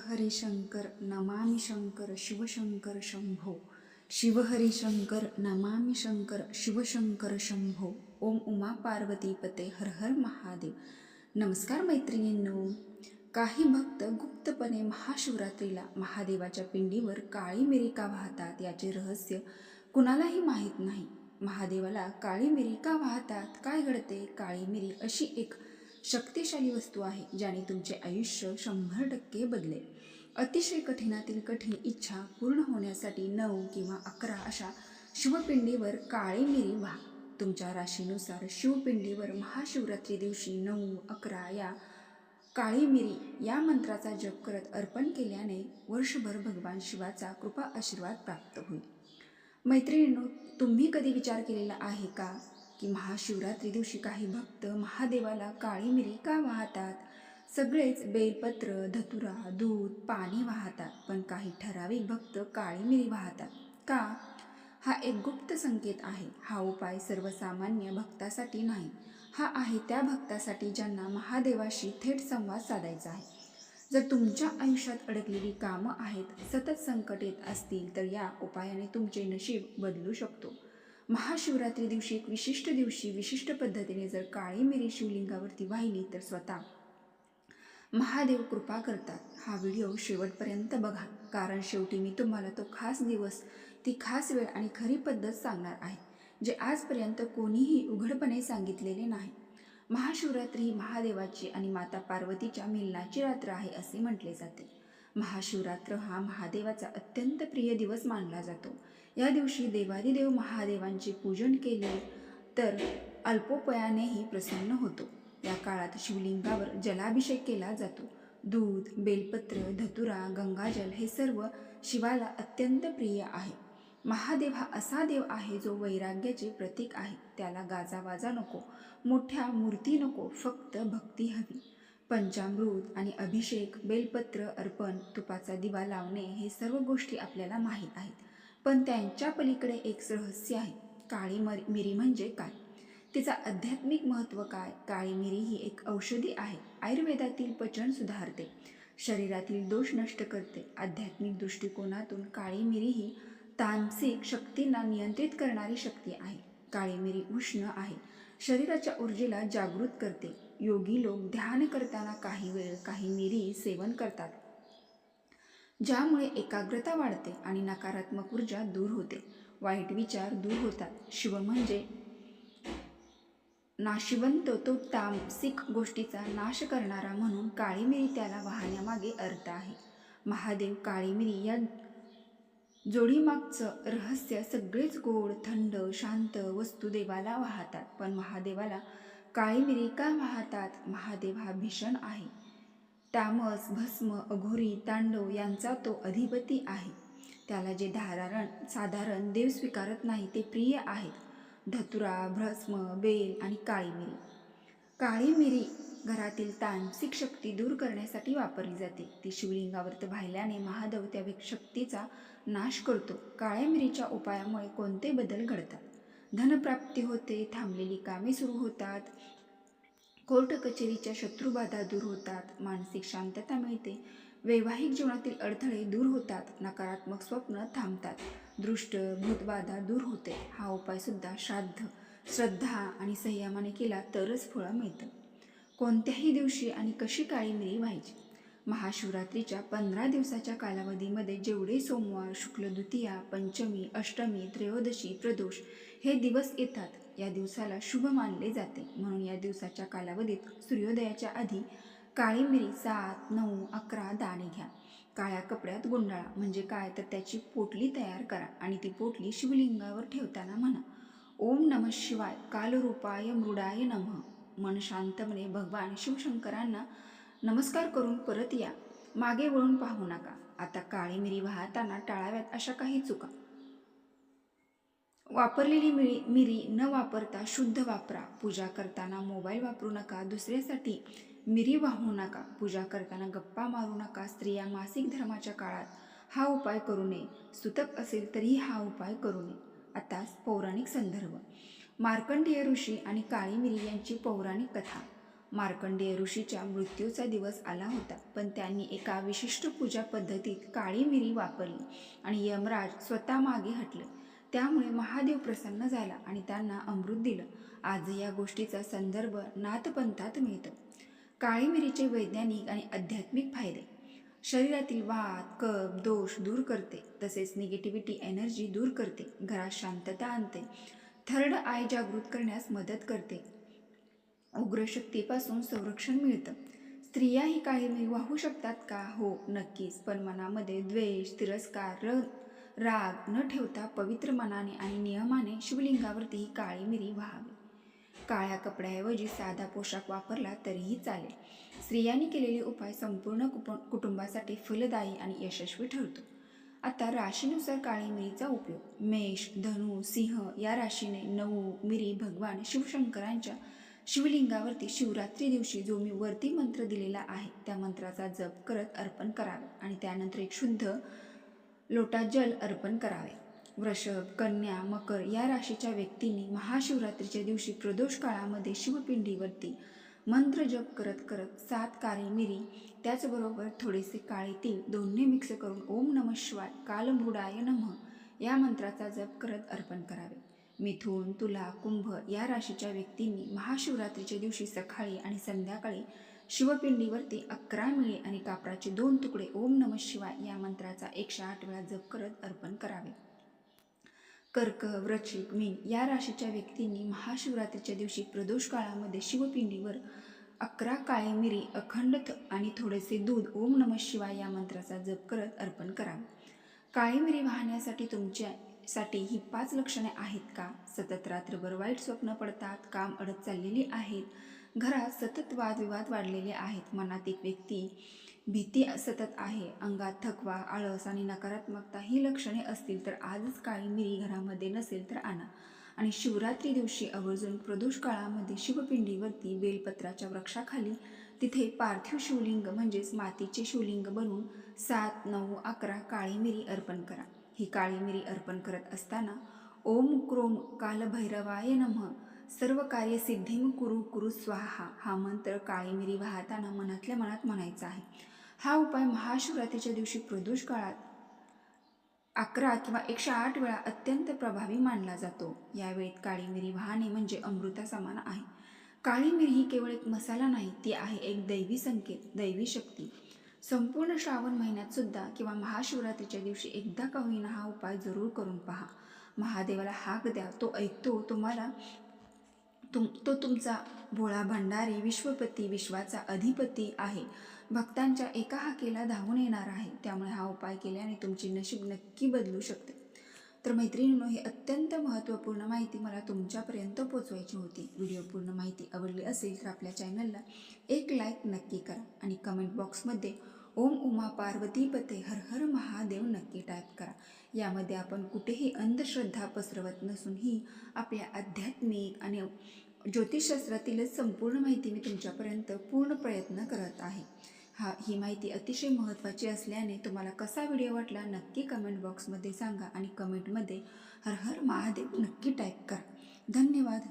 हरिशंकर नमामि शंकर शिवशंकर शंभो. शिवहरिशंकर नमामि शंकर शिवशंकर शंभो. ओम उमा पार्वती पते हर हर महादेव. नमस्कार मैत्रिणींनो. काही भक्त गुप्तपणे महाशिवरात्रीला महादेवाच्या पिंडीवर काळी मिरी का वाहतात याचे रहस्य कुणालाही माहीत नाही. महादेवाला काळी मिरी का वाहतात, काय घडते? काळी मिरी अशी एक शक्तिशाली वस्तू आहे ज्याने तुमचे आयुष्य 100% बदलेल. अतिशय कठीणातील कठीण इच्छा पूर्ण होण्यासाठी 9 किंवा 11 अशा शिवपिंडीवर काळी मिरी वाहा. तुमच्या राशीनुसार शिवपिंडीवर महाशिवरात्री दिवशी 9, 11 या काळी मिरी या मंत्राचा जप करत अर्पण केल्याने वर्षभर भगवान शिवाचा कृपा आशीर्वाद प्राप्त होईल. मैत्रिणींनो, तुम्ही कधी विचार केलेला आहे का की महाशिवरात्री दिवशी काही भक्त महादेवाला काळी मिरी का वाहतात? सगळेच बेलपत्र, धतुरा, दूध, पाणी वाहतात, पण काही ठराविक भक्त काळी मिरी वाहतात का? हा एक गुप्त संकेत आहे. हा उपाय सर्वसामान्य भक्तासाठी नाही. हा आहे त्या भक्तासाठी ज्यांना महादेवाशी थेट संवाद साधायचा आहे. जर तुमच्या आयुष्यात अडकलेली कामं आहेत, सतत संकट येत असतील, तर या उपायाने तुमचे नशीब बदलू शकतो. महाशिवरात्री दिवशी एक विशिष्ट पद्धतीने जर काळी मिरी शिवलिंगावरती वाहिली तर स्वतः महादेव कृपा करतात. हा व्हिडिओ शेवटपर्यंत बघा, कारण शेवटी मी तुम्हाला तो खास दिवस, ती खास वेळ आणि खरी पद्धत सांगणार आहे, जे आजपर्यंत कोणीही उघडपणे सांगितलेले नाही. महाशिवरात्री ही महादेवाची आणि माता पार्वतीच्या मिलनाची रात्र आहे असे म्हटले जाते. महाशिवरात्र हा महादेवाचा अत्यंत प्रिय दिवस मानला जातो. या दिवशी देवादिदेव महादेवांचे पूजन केले तर अल्पोपयानेही प्रसन्न होतो. या काळात शिवलिंगावर जलाभिषेक केला जातो. दूध, बेलपत्र, धतुरा, गंगाजल हे सर्व शिवाला अत्यंत प्रिय आहे. महादेव हा असा देव आहे जो वैराग्याचे प्रतीक आहे. त्याला गाजावाजा नको, मोठ्या मूर्ती नको, फक्त भक्ती हवी. पंचामृत आणि अभिषेक, बेलपत्र अर्पण, तुपाचा दिवा लावणे हे सर्व गोष्टी आपल्याला माहीत आहेत. पण त्यांच्या पलीकडे एक रहस्य आहे. काळी मिरी म्हणजे काय? तिचा आध्यात्मिक महत्त्व काय? काळी मिरी ही एक औषधी आहे. आयुर्वेदातील पचन सुधारते, शरीरातील दोष नष्ट करते. आध्यात्मिक दृष्टिकोनातून काळी मिरी ही तामसिक शक्तींना नियंत्रित करणारी शक्ती आहे. काळी मिरी उष्ण आहे, शरीराच्या ऊर्जेला जागृत करते. योगी लोक ध्यान करताना काही वेळ काही मिरी सेवन करतात, ज्यामुळे एकाग्रता वाढते आणि नकारात्मक ऊर्जा दूर होते, वाईट विचार दूर होतात. शिव म्हणजे नाशिवंत, तो तामसिक गोष्टीचा नाश करणारा, म्हणून काळी मिरी त्याला वाहण्यामागे अर्थ आहे. महादेव काळी मिरी या जोडीमागचं रहस्य सगळेच गोड, थंड, शांत वस्तू देवाला वाहतात. पण महादेवाला काळी मिरी का वाहतात? महादेव हा भीषण आहे. तामस, भस्म, अघोरी, तांडव यांचा तो अधिपती आहे. त्याला जे साधारण देव स्वीकारत नाही ते प्रिय आहेत. धतुरा, भस्म, बेल आणि काळी मिरी. काळी मिरी घरातील तामसिक शक्ती दूर करण्यासाठी वापरली जाते. ती शिवलिंगावर वाहिल्याने महादेव त्या शक्तीचा नाश करतो. काळ्या मिरीच्या उपायामुळे कोणते बदल घडतात? धनप्राप्ती होते, थांबलेली कामे सुरू होतात, कोर्ट कचेरीच्या शत्रुबाधा दूर होतात, मानसिक शांतता मिळते, वैवाहिक जीवनातील अडथळे दूर होतात, नकारात्मक स्वप्न थांबतात, दृष्ट भूतबाधा दूर होते. हा उपाय सुद्धा श्रद्धा आणि संयमाने केला तरच फळ मिळतं. कोणत्याही दिवशी आणि कशी काळी मिरी व्हायची? महाशिवरात्रीच्या 15 दिवसाच्या कालावधीमध्ये जेवढे सोमवार, शुक्ल द्वितीया, पंचमी, अष्टमी, त्रयोदशी, प्रदोष हे दिवस येतात, या दिवसाला शुभ मानले जाते. म्हणून या दिवसाच्या कालावधीत सूर्योदयाच्या आधी काळी मिरी 7, 9, 11 दाणे घ्या. काळ्या कपड्यात गुंडाळा. म्हणजे काय तर त्याची पोटली तयार करा आणि ती पोटली शिवलिंगावर ठेवताना म्हणा, ओम नमः शिवाय कालरूपाय मृडाय नमः. मन शांतपणे भगवान शिवशंकरांना नमस्कार करून परत या. मागे वळून पाहू नका. आता काळी मिरी वाहताना टाळाव्यात अशा काही चुका. वापरलेली मिरी न वापरता शुद्ध वापरा. पूजा करताना मोबाईल वापरू नका. दुसऱ्यासाठी मिरी वाहू नका. पूजा करताना गप्पा मारू नका. स्त्रिया मासिक धर्माच्या काळात हा उपाय करू नये. सुतक असेल तरीही हा उपाय करू नये. आता पौराणिक संदर्भ. मार्कंडेय ऋषी आणि काळी मिरी यांची पौराणिक कथा. मार्कंडेय ऋषीच्या मृत्यूचा दिवस आला होता, पण त्यांनी एका विशिष्ट पूजा पद्धतीत काळी मिरी वापरली आणि यमराज स्वतः मागे हटले. त्यामुळे महादेव प्रसन्न झाला आणि त्यांना अमृत दिलं. आजही या गोष्टीचा संदर्भ नाथपंथात मिळतो. काळी मिरीचे वैज्ञानिक आणि आध्यात्मिक फायदे: शरीरातील वात, कफ, दोष दूर करते, तसेच निगेटिव्हिटी एनर्जी दूर करते, घरात शांतता आणते, थर्ड आय जागृत करण्यास मदत करते, उग्र शक्तीपासून संरक्षण मिळतं. स्त्रिया ही काळी मिरी वाहू शकतात का? हो, नक्कीच. पण मनामध्ये द्वेष, तिरस्कार, राग न ठेवता पवित्र मनाने आणि नियमाने शिवलिंगावरती ही काळी मिरी वाहावी. काळ्या कपड्याऐवजी साधा पोशाख वापरला तरीही चालेल. स्त्रियांनी केलेले उपाय संपूर्ण कुटुंबासाठी फलदायी आणि यशस्वी ठरतो. आता राशीनुसार काळी मिरीचा उपयोग: मेष, धनु, सिंह या राशीने 9 मिरी भगवान शिवशंकरांच्या शिवलिंगावरती शिवरात्री दिवशी जो मी वरती मंत्र दिलेला आहे त्या मंत्राचा जप करत अर्पण करावे आणि त्यानंतर एक शुद्ध लोटा जल अर्पण करावे. वृषभ, कन्या, मकर या राशीच्या व्यक्तींनी महाशिवरात्रीच्या दिवशी प्रदोष काळामध्ये शिवपिंडीवरती मंत्र जप करत करत 7 काळी मिरी त्याचबरोबर थोडेसे काळे तीळ दोन्ही मिक्स करून ओम नमः शिवाय कालमृडाय नमः या मंत्राचा जप करत अर्पण करावे. मिथुन, तुला, कुंभ या राशीच्या व्यक्तींनी महाशिवरात्रीच्या दिवशी सकाळी आणि संध्याकाळी शिवपिंडीवरती 11 मिळे आणि कापराचे 2 तुकडे ओम नमः शिवाय या मंत्राचा 108 वेळा जप करत अर्पण करावे. कर्क, वृश्चिक, मीन या राशीच्या व्यक्तींनी महाशिवरात्रीच्या दिवशी प्रदोष काळामध्ये शिवपिंडीवर 11 काळे मिरी, अखंड आणि थोडेसे दूध ओम नमः शिवाय या मंत्राचा जप करत अर्पण करावे. काळी मिरी वाहण्यासाठी तुमच्यासाठी ही 5 लक्षणे आहेत का? सतत रात्रभर वाईट स्वप्न पडतात, काम अडत चाललेली आहेत, घरात सतत वादविवाद वाढलेले आहेत, मनात एक भीती सतत आहे, अंगात थकवा, आळस आणि नकारात्मकता ही लक्षणे असतील तर आजच काळी मिरी घरामध्ये नसेल तर आणा आणि शिवरात्री दिवशी आवर्जून प्रदोष काळामध्ये शिवपिंडीवरती बेलपत्राच्या वृक्षाखाली तिथे पार्थिव शिवलिंग म्हणजेच मातीचे शिवलिंग बनवून 7, 9, 11 काळी मिरी अर्पण करा. ही काळी मिरी अर्पण करत असताना ओम क्रोम कालभैरवाय नमः सर्व कार्य सिद्धिम कुरु कुरु स्वाहा हा मंत्र काळी मिरी वाहताना मनातल्या मनात म्हणायचा आहे. हा उपाय महाशिवरात्रीच्या दिवशी प्रदोष काळात 11 किंवा 108 वेळा अत्यंत प्रभावी मानला जातो. यावेळेत काळी मिरी वाहणे म्हणजे अमृता समान आहे. काळी मिरी ही केवळ एक मसाला नाही, ती आहे एक दैवी संकेत, दैवी शक्ती. संपूर्ण श्रावण महिन्यात सुद्धा किंवा महाशिवरात्रीच्या दिवशी एकदा का होईना हा उपाय जरूर करून पहा. महादेवाला हाक द्या, तो ऐकतो तुम्हाला. तो तुमचा भोळा भंडारी, विश्वपती, विश्वाचा अधिपती आहे. भक्तांच्या एका हाकेला धावून येणार आहे. त्यामुळे हा उपाय केल्याने तुमचे नशीब नक्की बदलू शकते. तर मैत्रिणींनो, ही अत्यंत महत्त्वपूर्ण माहिती मला तुमच्यापर्यंत पोचवायची होती. व्हिडिओ पूर्ण माहिती आवडली असेल तर आपल्या चॅनलला एक लाईक नक्की करा आणि कमेंट बॉक्समध्ये ओम उमा पार्वती पते हर हर महादेव नक्की टाईप करा. यामध्ये आपण कुठेही अंधश्रद्धा पसरवत नसून ही आपल्या आध्यात्मिक आणि ज्योतिषशास्त्रातीलच संपूर्ण माहिती मी तुमच्यापर्यंत पूर्ण प्रयत्न करत आहे. ही माहिती अतिशय महत्त्वाची असल्याने तुम्हाला कसा व्हिडिओ वाटला नक्की कमेंट बॉक्समध्ये सांगा आणि कमेंटमध्ये हर हर महादेव नक्की टाईप करा. धन्यवाद.